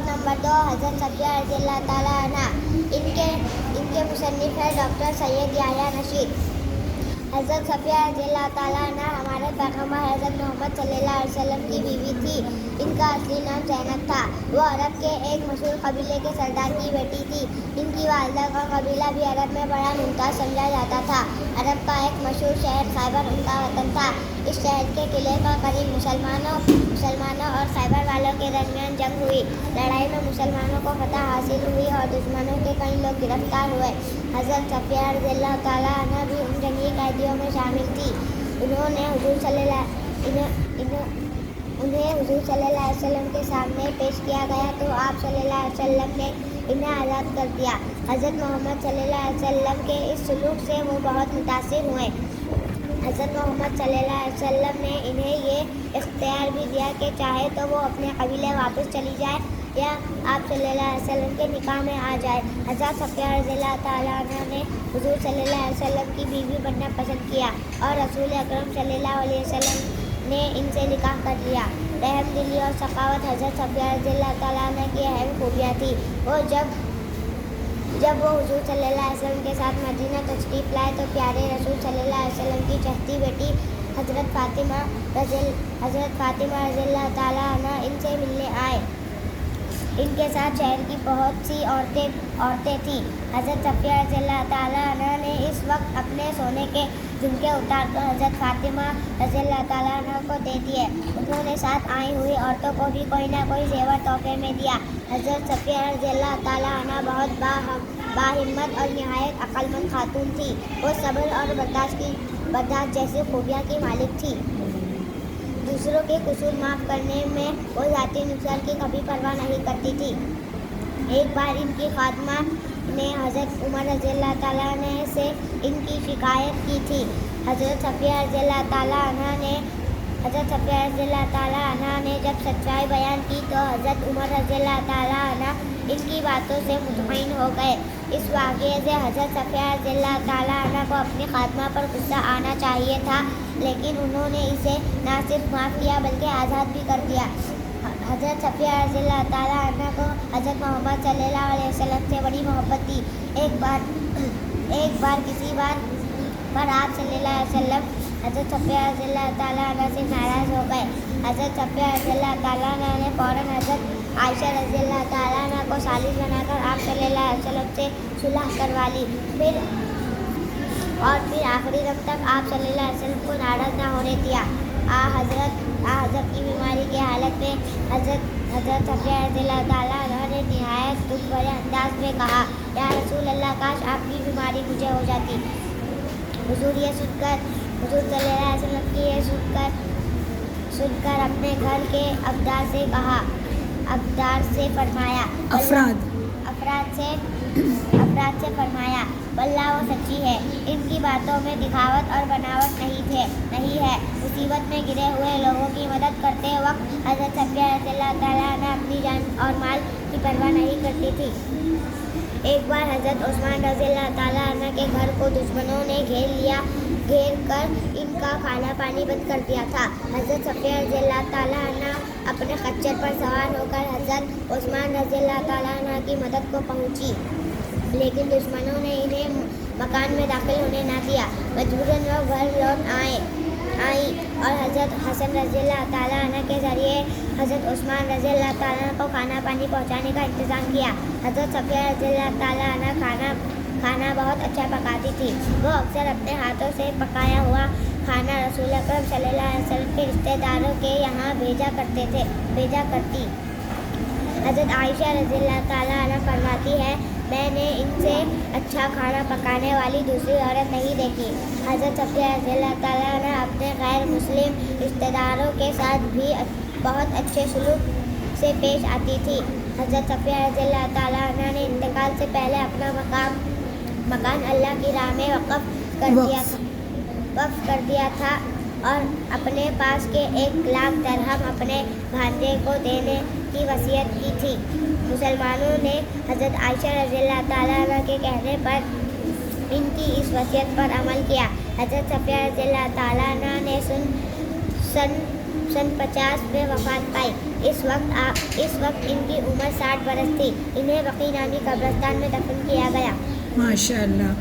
Number 2 हज़रत सफिया रज़ियल्लाहु ताला अन्हा। इनके मुसन्निफ है डॉक्टर सैयद याह्या नशीद। हज़रत सफिया रज़ियल्लाहु ताला अन्हा हमारे पैगम्बर हज़रत मोहम्मद सल्लल्लाहु अलैहि वसल्लम की बीवी थी। इनका असली नाम ज़ैनब था। वो अरब के एक मशहूर कबीले के सरदार की बेटी थी। इनकी वालिदा का कबीला भी अरब में बड़ा मुमताज़ समझा जाता था। अरब का एक मशहूर शहर खैबर उनका वतन था। इस शहर के किले का करीब मुसलमानों और खैबर वालों के दरमियान जंग हुई। लड़ाई में मुसलमानों को फतह हासिल हुई और दुश्मनों के कई लोग गिरफ्तार हुए। हज़रत सफिया रज़ियल्लाहु ताला अन्हा भी उन जंगी कैदियों में शामिल थी। उन्हें हुज़ूर सल्लल्लाहु अलैहि वसल्लम के सामने पेश किया गया तो आप सल्लल्लाहु अलैहि वसल्लम ने इन्हें आज़ाद कर दिया। हज़रत मोहम्मद सल्लल्लाहु अलैहि वसल्लम के इस सलूक से वो बहुत मुतासिर हुए। हज़रत मोहम्मद सल्लल्लाहु अलैहि वसल्लम ने इन्हें ये इख्तियार भी दिया कि चाहे तो वो अपने कबीले वापस चली जाए या आप सल्लल्लाहु अलैहि वसल्लम के निकाह में आ जाए। हज़रत सफिया रज़ियल्लाहु ताला अन्हा ने हुज़ूर सल्लल्लाहु अलैहि वसल्लम की बीवी बनना पसंद किया और रसूल अकरम सल्लल्लाहु अलैहि वसल्लम ने इनसे निकाह कर लिया। रहम दिली और सखावत हज़रत सफिया रज़ियल्लाहु ताला अन्हा की अहम खूबियाँ थी। वो जब वो हुज़ूर सल्लल्लाहु अलैहि वसल्लम के साथ मदीना तशरीफ़ लाए तो प्यारे रसूल सल्लल्लाहु अलैहि वसल्लम की चहती बेटी हज़रत फ़ातिमा रज़ियल्लाहु ताला अन्हा इनसे मिलने आए। इनके साथ शहर की बहुत सी औरतें थीं। हज़रत सफिया रज़ियल्लाहु ताला अन्हा ने इस वक्त अपने सोने के झुमके उतार कर हज़रत फ़ातिमा रज़ियल्लाहु ताला अन्हा को दे दिए। उन्होंने साथ आई हुई औरतों को भी कोई ना कोई ज़ेवर तोहफे में दिया। हज़रत सफिया रज़ियल्लाहु ताला अन्हा बहुत बाहिम्मत और निहायत अक्लमंद खातून थी। वो सब्र और बर्दाश्त जैसी खूबियाँ की मालिक थी। दूसरों के कसूर माफ़ करने में वो ज़ाती नुकसान की कभी परवाह नहीं करती थी। एक बार इनकी खादमा ने हज़रत उमर रज़ियल्लाहु ताला अन्हा से इनकी शिकायत की थी। हज़रत सफिया रज़ियल्लाहु ताला अन्हा ने जब सच्चाई बयान की तो हज़रत उमर रज़ियल्लाहु ताला अन्हा इनकी बातों से मुतमईन हो गए। इस वाक़ये से हज़रत सफिया रज़ियल्लाहु ताला अन्हा को अपनी खात्मा पर गुस्सा आना चाहिए था, लेकिन उन्होंने इसे न सिर्फ माफ़ किया बल्कि आज़ाद भी कर दिया। हज़रत सफिया रज़ियल्लाहु ताला अन्हा को हज़रत मोहम्मद सल्लल्लाहु अलैहि वसल्लम से बड़ी मोहब्बत थी। एक बार किसी बात पर आप सल्लल्लाहु अलैहि वसल्लम हज़रत सफिया रज़ियल्लाहु ताला अन्हा से नाराज़ हो गए। हज़रत सफिया रज़ियल्लाहु ताला अन्हा ने फ़ौरन हज़रत आयशा रज़ियल्लाहु ताला अन्हा को सालिस बनाकर आप सल्लल्लाहु अलैहि वसल्लम से सुलह करवा ली। फिर आखिरी दम तक आप सल्लल्लाहु अलैहि वसल्लम को नाराज़ न होने दिया। हज़रत की बीमारी की हालत में हज़रत सफिया रज़ियल्लाहु ताला अन्हा ने निहायत दुख भरे अंदाज में कहा, या रसूल अल्लाह, काश आपकी बीमारी मुझे हो जाती। हुज़ूर सल्लल्लाहु अलैहि वसल्लम की ये सुनकर अपने घर के अफराद से फरमाया, वल्लाह वो सच्ची है। इनकी बातों में दिखावट और बनावट नहीं है। मुसीबत में गिरे हुए लोगों की मदद करते वक्त हज़रत सफिया रज़ियल्लाहु ताला अन्हा अपनी जान और माल की परवाह नहीं करती थी। एक बार हज़रत उस्मान रज़ियल्लाहु ताला अन्हा के घर को दुश्मनों ने घेर कर इनका खाना पानी बंद कर दिया था। हज़रत सफिया रज़ियल्लाहु ताला अन्हा अपने खच्चर पर सवार होकर हज़रत उस्मान रज़ियल्लाहु ताला अन्हा की मदद को पहुँची, लेकिन दुश्मनों ने इन्हें मकान में दाखिल होने न दिया। मजबूरन वो घर लौट आई और हज़रत हसन रज़ियल्लाहु ताला अन्हा के ज़रिए हज़रत उस्मान रज़ियल्लाहु ताला अन्हा को खाना पानी पहुँचाने का इंतज़ाम किया। हज़रत सफिया रज़ियल्लाहु ताला अन्हा खाना बहुत अच्छा पकाती थी। वो अक्सर अपने हाथों से पकाया हुआ खाना रसूल अकरम सल्लल्लाहु अलैहि वसल्लम के रिश्तेदारों के यहाँ भेजा करती। हज़रत आयशा रज़ियल्लाहु ताला अन्हा फरमाती है, मैंने इनसे अच्छा खाना पकाने वाली दूसरी औरत नहीं देखी। हज़रत सफिया रज़ियल्लाहु ताला अन्हा अपने गैर मुस्लिम रिश्तेदारों के साथ भी बहुत अच्छे सलूक से पेश आती थी। हज़रत सफिया रज़ियल्लाहु ताला अन्हा ने इंतकाल से पहले अपना मकान अल्लाह की राह में वक्फ कर दिया था और अपने पास के 1 लाख दरहम अपने भांजे को देने की वसीयत की थी। मुसलमानों ने हज़रत आयशा रज़ियल्लाहु ताला अन्हा के कहने पर इनकी इस वसीयत पर अमल किया। हज़रत सफिया रज़ियल्लाहु ताला अन्हा ने सन सन 50 میں وفات پائی. اس وقت ان کی عمر 60 برس تھی. انہیں بقی نامی قبرستان میں دفن کیا گیا. ماشاء اللہ.